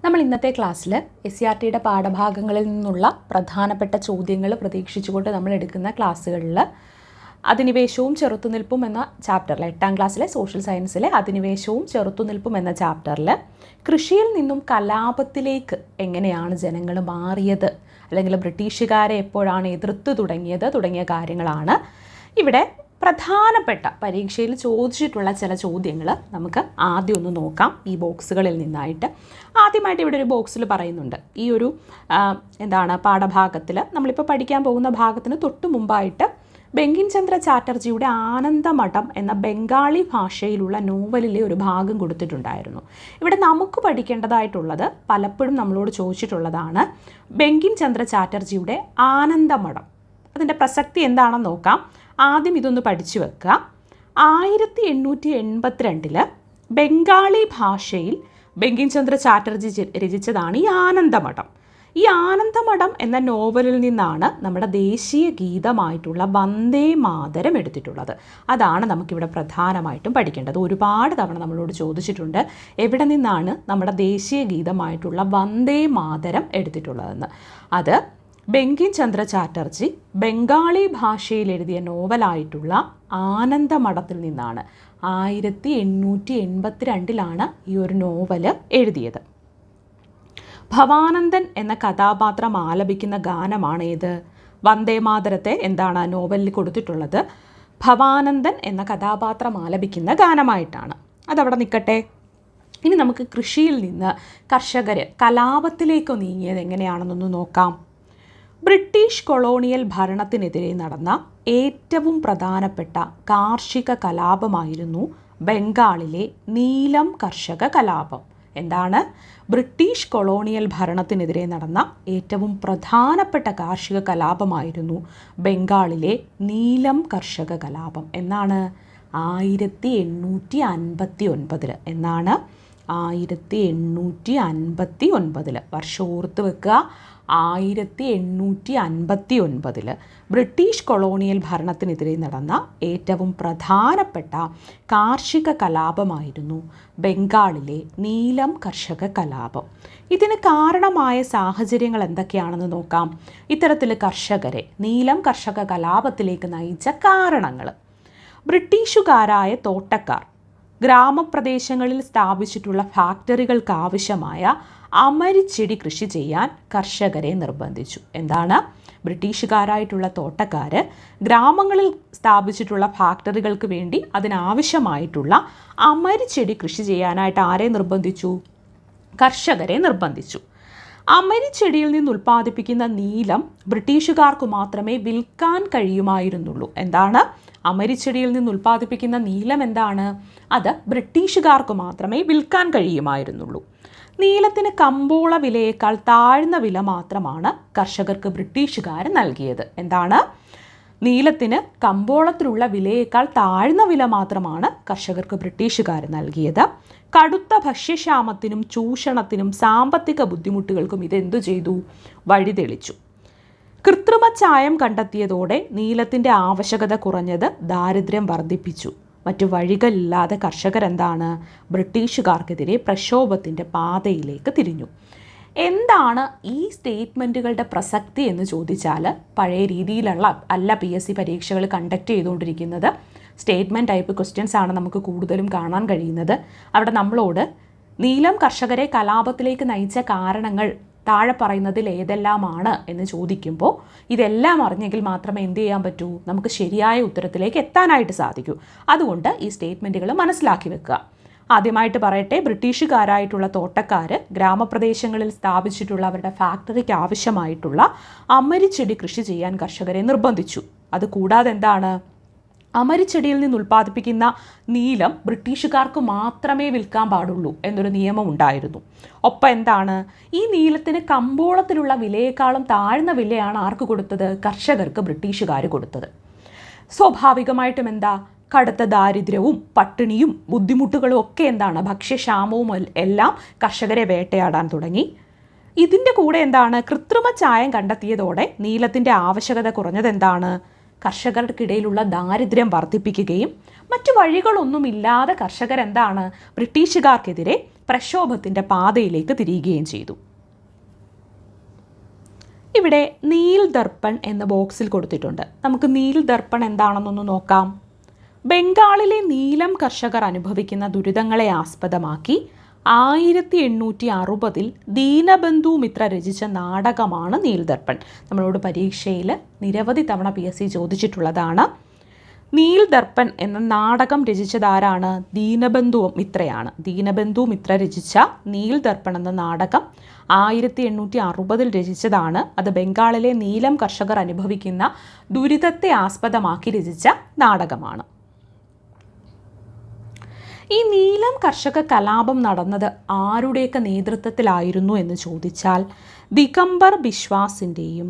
നമ്മൾ ഇന്നത്തെ ക്ലാസ്സിൽ SCERTയുടെ പാഠഭാഗങ്ങളിൽ നിന്നുള്ള പ്രധാനപ്പെട്ട ചോദ്യങ്ങൾ പ്രതീക്ഷിച്ചുകൊണ്ട് നമ്മൾ എടുക്കുന്ന ക്ലാസ്സുകളിൽ അധിനിവേശവും ചെറുത്തുനിൽപ്പും എന്ന ചാപ്റ്ററിൽ 8ാം ക്ലാസ്സിലെ സോഷ്യൽ സയൻസിലെ അധിനിവേശവും ചെറുത്തുനിൽപ്പും എന്ന ചാപ്റ്ററിൽ കൃഷിയിൽ നിന്നും കലാപത്തിലേക്ക് എങ്ങനെയാണ് ജനങ്ങൾ മാറിയത്, അല്ലെങ്കിൽ ബ്രിട്ടീഷുകാരെ എപ്പോഴാണ് എതിർത്ത് തുടങ്ങിയത് തുടങ്ങിയ കാര്യങ്ങളാണ് ഇവിടെ പ്രധാനപ്പെട്ട പരീക്ഷയിൽ ചോദിച്ചിട്ടുള്ള ചില ചോദ്യങ്ങൾ നമുക്ക് ആദ്യം ഒന്ന് നോക്കാം ഈ ബോക്സുകളിൽ നിന്നായിട്ട്. ആദ്യമായിട്ട് ഇവിടെ ഒരു ബോക്സിൽ പറയുന്നുണ്ട്, ഈ ഒരു പാഠഭാഗത്തിൽ നമ്മളിപ്പോൾ പഠിക്കാൻ പോകുന്ന ഭാഗത്തിന് തൊട്ട് മുമ്പായിട്ട് ബങ്കിം ചന്ദ്ര ചാറ്റർജിയുടെ ആനന്ദമഠം എന്ന ബംഗാളി ഭാഷയിലുള്ള നോവലിലെ ഒരു ഭാഗം കൊടുത്തിട്ടുണ്ടായിരുന്നു. ഇവിടെ നമുക്ക് പഠിക്കേണ്ടതായിട്ടുള്ളത് പലപ്പോഴും നമ്മളോട് ചോദിച്ചിട്ടുള്ളതാണ് ബങ്കിം ചന്ദ്ര ചാറ്റർജിയുടെ ആനന്ദമഠം. അതിൻ്റെ പ്രസക്തി എന്താണെന്ന് നോക്കാം. ആദ്യം ഇതൊന്ന് പഠിച്ചു വെക്കുക. 1882 ബംഗാളി ഭാഷയിൽ ബങ്കിം ചന്ദ്ര ചാറ്റർജി രചിച്ചതാണ് ഈ ആനന്ദമഠം. ഈ ആനന്ദമഠം എന്ന നോവലിൽ നിന്നാണ് നമ്മുടെ ദേശീയ ഗീതമായിട്ടുള്ള വന്ദേ മാതരം എടുത്തിട്ടുള്ളത്. അതാണ് നമുക്കിവിടെ പ്രധാനമായിട്ടും പഠിക്കേണ്ടത്. ഒരുപാട് തവണ നമ്മളോട് ചോദിച്ചിട്ടുണ്ട് എവിടെ നിന്നാണ് നമ്മുടെ ദേശീയ ഗീതമായിട്ടുള്ള വന്ദേ മാതരം എടുത്തിട്ടുള്ളതെന്ന്. അത് ബങ്കിം ചന്ദ്ര ചാറ്റർജി ബംഗാളി ഭാഷയിൽ എഴുതിയ നോവലായിട്ടുള്ള ആനന്ദമഠത്തിൽ നിന്നാണ്. 1882 ഈ ഒരു നോവൽ എഴുതിയത്. ഭവാനന്ദൻ എന്ന കഥാപാത്രം ആലപിക്കുന്ന ഗാനമാണ് ഏത്? വന്ദേമാതരത്തെ നോവലിൽ കൊടുത്തിട്ടുള്ളത് ഭവാനന്ദൻ എന്ന കഥാപാത്രം ആലപിക്കുന്ന ഗാനമായിട്ടാണ്. അതവിടെ നിൽക്കട്ടെ. ഇനി നമുക്ക് കൃഷിയിൽ നിന്ന് കർഷകർ കലാപത്തിലേക്ക് നീങ്ങിയത് എങ്ങനെയാണെന്നൊന്ന് നോക്കാം. ബ്രിട്ടീഷ് കൊളോണിയൽ ഭരണത്തിനെതിരെ നടന്ന ഏറ്റവും പ്രധാനപ്പെട്ട കാർഷിക കലാപമായിരുന്നു ബംഗാളിലെ നീലം കർഷക കലാപം. എന്താണ്? ബ്രിട്ടീഷ് കൊളോണിയൽ ഭരണത്തിനെതിരെ നടന്ന ഏറ്റവും പ്രധാനപ്പെട്ട കാർഷിക കലാപമായിരുന്നു ബംഗാളിലെ നീലം കർഷക കലാപം. എന്നാണ്? 1859. എന്നാണ്? 1859. വർഷം ഓർത്ത് വെക്കുക. 1859 ബ്രിട്ടീഷ് കൊളോണിയൽ ഭരണത്തിനെതിരെ നടന്ന ഏറ്റവും പ്രധാനപ്പെട്ട കാർഷിക കലാപമായിരുന്നു ബംഗാളിലെ നീലം കർഷക കലാപം. ഇതിന് കാരണമായ സാഹചര്യങ്ങൾ എന്തൊക്കെയാണെന്ന് നോക്കാം. ഇത്തരത്തിൽ കർഷകരെ നീലം കർഷക കലാപത്തിലേക്ക് നയിച്ച കാരണങ്ങൾ: ബ്രിട്ടീഷുകാരായ തോട്ടക്കാർ ഗ്രാമപ്രദേശങ്ങളിൽ സ്ഥാപിച്ചിട്ടുള്ള ഫാക്ടറികൾക്കാവശ്യമായ അമരിച്ചെടി കൃഷി ചെയ്യാൻ കർഷകരെ നിർബന്ധിച്ചു. എന്താണ്? ബ്രിട്ടീഷുകാരായിട്ടുള്ള തോട്ടക്കാർ ഗ്രാമങ്ങളിൽ സ്ഥാപിച്ചിട്ടുള്ള ഫാക്ടറികൾക്ക് വേണ്ടി അതിനാവശ്യമായിട്ടുള്ള അമരിച്ചെടി കൃഷി ചെയ്യാനായിട്ട് ആരെ നിർബന്ധിച്ചു? കർഷകരെ നിർബന്ധിച്ചു. അമരിച്ചെടിയിൽ നിന്ന് ഉൽപ്പാദിപ്പിക്കുന്ന നീലം ബ്രിട്ടീഷുകാർക്ക് മാത്രമേ വിൽക്കാൻ കഴിയുമായിരുന്നുള്ളൂ. എന്താണ്? അമരിച്ചെടിയിൽ നിന്ന് ഉൽപ്പാദിപ്പിക്കുന്ന നീലം എന്താണ്? അത് ബ്രിട്ടീഷുകാർക്ക് മാത്രമേ വിൽക്കാൻ കഴിയുമായിരുന്നുള്ളൂ. നീലത്തിന് കമ്പോള വിലയേക്കാൾ താഴ്ന്ന വില മാത്രമാണ് കർഷകർക്ക് ബ്രിട്ടീഷുകാർ നൽകിയത്. എന്താണ്? നീലത്തിന് കമ്പോളത്തിലുള്ള വിലയേക്കാൾ താഴ്ന്ന വില മാത്രമാണ് കർഷകർക്ക് ബ്രിട്ടീഷുകാർ നൽകിയത്. കടുത്ത ഭക്ഷ്യക്ഷാമത്തിനും ചൂഷണത്തിനും സാമ്പത്തിക ബുദ്ധിമുട്ടുകൾക്കും ഇതെന്തു ചെയ്തു? വഴിതെളിച്ചു. കൃത്രിമ ചായം കണ്ടെത്തിയതോടെ നീലത്തിൻ്റെ ആവശ്യകത കുറഞ്ഞത് ദാരിദ്ര്യം വർദ്ധിപ്പിച്ചു. മറ്റു വഴികളില്ലാതെ കർഷകരെന്താണ്? ബ്രിട്ടീഷുകാർക്കെതിരെ പ്രക്ഷോഭത്തിൻ്റെ പാതയിലേക്ക് തിരിഞ്ഞു. എന്താണ് ഈ സ്റ്റേറ്റ്മെൻറ്റുകളുടെ പ്രസക്തി എന്ന് ചോദിച്ചാൽ, പഴയ രീതിയിലുള്ള PSC പരീക്ഷകൾ കണ്ടക്ട് ചെയ്തുകൊണ്ടിരിക്കുന്നത് സ്റ്റേറ്റ്മെൻറ്റ് ടൈപ്പ് ക്വസ്റ്റ്യൻസ് ആണ് നമുക്ക് കൂടുതലും കാണാൻ കഴിയുന്നത്. അവിടെ നമ്മളോട് നീലം കർഷകരെ കലാപത്തിലേക്ക് നയിച്ച കാരണങ്ങൾ താഴെ പറയുന്നതിൽ ഏതെല്ലാമാണ് എന്ന് ചോദിക്കുമ്പോൾ ഇതെല്ലാം അറിഞ്ഞെങ്കിൽ മാത്രമേ എന്ത് ചെയ്യാൻ പറ്റൂ? നമുക്ക് ശരിയായ ഉത്തരത്തിലേക്ക് എത്താനായിട്ട് സാധിക്കൂ. അതുകൊണ്ട് ഈ സ്റ്റേറ്റ്മെൻറ്റുകൾ മനസ്സിലാക്കി വെക്കുക. ആദ്യമായിട്ട് പറയട്ടെ, ബ്രിട്ടീഷുകാരായിട്ടുള്ള തോട്ടക്കാർ ഗ്രാമപ്രദേശങ്ങളിൽ സ്ഥാപിച്ചിട്ടുള്ള അവരുടെ ഫാക്ടറിക്ക് ആവശ്യമായിട്ടുള്ള അമരിച്ചെടി കൃഷി ചെയ്യാൻ കർഷകരെ നിർബന്ധിച്ചു. അതുകൂടാതെ എന്താണ്? അമരിച്ചെടിയിൽ നിന്ന് ഉൽപ്പാദിപ്പിക്കുന്ന നീലം ബ്രിട്ടീഷുകാർക്ക് മാത്രമേ വിൽക്കാൻ പാടുള്ളൂ എന്നൊരു നിയമം ഉണ്ടായിരുന്നു. ഒപ്പം എന്താണ്? ഈ നീലത്തിന് കമ്പോളത്തിലുള്ള വിലയേക്കാളും താഴ്ന്ന വിലയാണ് ആർക്ക് കൊടുത്തത്? കർഷകർക്ക് ബ്രിട്ടീഷുകാർ കൊടുത്തത്. സ്വാഭാവികമായിട്ടും എന്താ? കടുത്ത ദാരിദ്ര്യവും പട്ടിണിയും ബുദ്ധിമുട്ടുകളും ഒക്കെ എന്താണ്? ഭക്ഷ്യക്ഷാമവും എല്ലാം കർഷകരെ വേട്ടയാടാൻ തുടങ്ങി. ഇതിൻ്റെ കൂടെ എന്താണ്? കൃത്രിമ ചായം കണ്ടെത്തിയതോടെ നീലത്തിൻ്റെ ആവശ്യകത കുറഞ്ഞത് എന്താണ്? കർഷകർക്കിടയിലുള്ള ദാരിദ്ര്യം വർദ്ധിപ്പിക്കുകയും മറ്റു വഴികളൊന്നുമില്ലാതെ കർഷകരെന്താണ് ബ്രിട്ടീഷുകാർക്കെതിരെ പ്രക്ഷോഭത്തിൻ്റെ പാതയിലേക്ക് തിരിയുകയും ചെയ്തു. ഇവിടെ നീൽ ദർപ്പൺ എന്ന ബോക്സിൽ കൊടുത്തിട്ടുണ്ട്. നമുക്ക് നീൽ ദർപ്പൺ എന്താണെന്നൊന്ന് നോക്കാം. ബംഗാളിലെ നീലം കർഷകർ അനുഭവിക്കുന്ന ദുരിതങ്ങളെ ആസ്പദമാക്കി 1860 ദീനബന്ധു മിത്ര രചിച്ച നാടകമാണ് നീൽ ദർപ്പൺ. നമ്മളോട് പരീക്ഷയിൽ നിരവധി തവണ PSC ചോദിച്ചിട്ടുള്ളതാണ്. നീൽ ദർപ്പൺ എന്ന നാടകം രചിച്ചതാരാണ്? ദീനബന്ധു മിത്രയാണ്. ദീനബന്ധു മിത്ര രചിച്ച നീൽ ദർപ്പൺ എന്ന നാടകം 1860 രചിച്ചതാണ്. അത് ബംഗാളിലെ നീലം കർഷകർ അനുഭവിക്കുന്ന ദുരിതത്തെ ആസ്പദമാക്കി രചിച്ച നാടകമാണ്. ഈ നീലം കർഷക കലാപം നടന്നത് ആരുടെയൊക്കെ നേതൃത്വത്തിലായിരുന്നു എന്ന് ചോദിച്ചാൽ ദിഗംബർ ബിശ്വാസിൻ്റെയും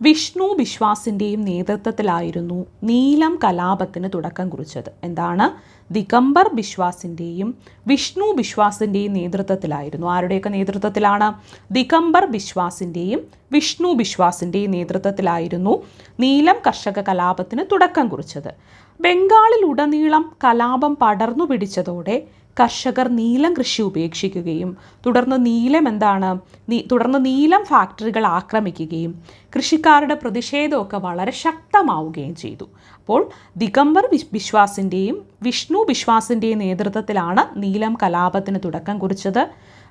വിഷ്ണു ബിശ്വാസിൻ്റെയും നേതൃത്വത്തിലായിരുന്നു നീലം കലാപത്തിന് തുടക്കം കുറിച്ചത്. എന്താണ്? ദിഗംബർ ബിശ്വാസിൻ്റെയും വിഷ്ണു ബിശ്വാസിൻ്റെയും നേതൃത്വത്തിലായിരുന്നു. ആരുടെയൊക്കെ നേതൃത്വത്തിലാണ്? ദിഗംബർ ബിശ്വാസിൻ്റെയും വിഷ്ണു ബിശ്വാസിൻ്റെയും നേതൃത്വത്തിലായിരുന്നു നീലം കർഷക കലാപത്തിന് തുടക്കം കുറിച്ചത്. ബംഗാളിലുടനീളം കലാപം പടർന്നു പിടിച്ചതോടെ കർഷകർ നീലം കൃഷി ഉപേക്ഷിക്കുകയും തുടർന്ന് നീലം ഫാക്ടറികൾ ആക്രമിക്കുകയും കൃഷിക്കാരുടെ പ്രതിഷേധമൊക്കെ വളരെ ശക്തമാവുകയും ചെയ്തു. അപ്പോൾ ദിഗംബർ ബിശ്വാസിൻ്റെയും വിഷ്ണു ബിശ്വാസിൻ്റെയും നേതൃത്വത്തിലാണ് നീലം കലാപത്തിന് തുടക്കം കുറിച്ചത്.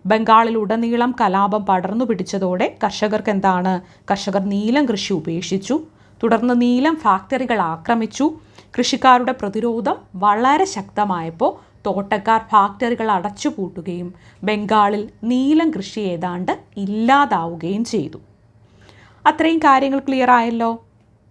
ബംഗാളിലുടനീളം കലാപം പടർന്നു പിടിച്ചതോടെ കർഷകർ നീലം കൃഷി ഉപേക്ഷിച്ചു. തുടർന്ന് നീലം ഫാക്ടറികൾ ആക്രമിച്ചു. കൃഷിക്കാരുടെ പ്രതിരോധം വളരെ ശക്തമായപ്പോൾ തോട്ടക്കാർ ഫാക്ടറികൾ അടച്ചുപൂട്ടുകയും ബംഗാളിൽ നീലം കൃഷി ഏതാണ്ട് ഇല്ലാതാവുകയും ചെയ്തു. അത്രയും കാര്യങ്ങൾ ക്ലിയർ ആയല്ലോ.